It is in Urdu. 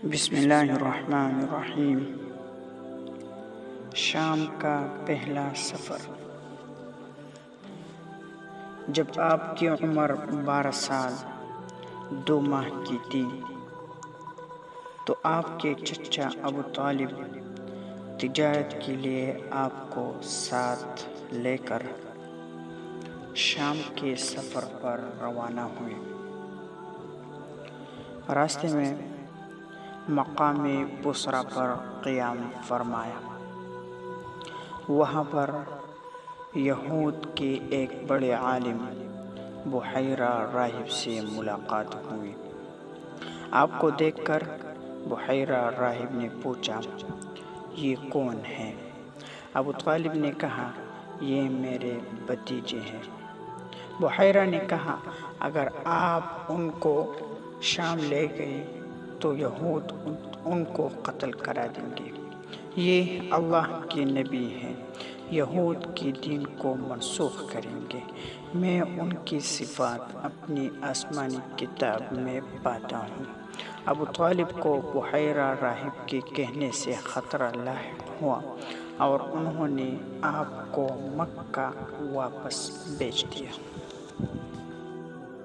بسم اللہ الرحمن الرحیم۔ شام کا پہلا سفر۔ جب آپ کی عمر 12 سال 2 ماہ کی تھی تو آپ کے چچا ابو طالب تجارت کے لیے آپ کو ساتھ لے کر شام کے سفر پر روانہ ہوئے۔ راستے میں مقام بصرہ پر قیام فرمایا۔ وہاں پر یہود کے ایک بڑے عالم بحیرہ راہب سے ملاقات ہوئی۔ آپ کو دیکھ کر بحیرہ راہب نے پوچھا، یہ کون ہے؟ ابو طالب نے کہا، یہ میرے بھتیجے ہیں۔ بحیرہ نے کہا، اگر آپ ان کو شام لے گئے تو یہود ان کو قتل کرا دیں گے۔ یہ اللہ کے نبی ہیں، یہود کے دین کو منسوخ کریں گے۔ میں ان کی صفات اپنی آسمانی کتاب میں پاتا ہوں۔ ابو طالب کو بحیرہ راہب کے کہنے سے خطرہ لاحق ہوا اور انہوں نے آپ کو مکہ واپس بھیج دیا۔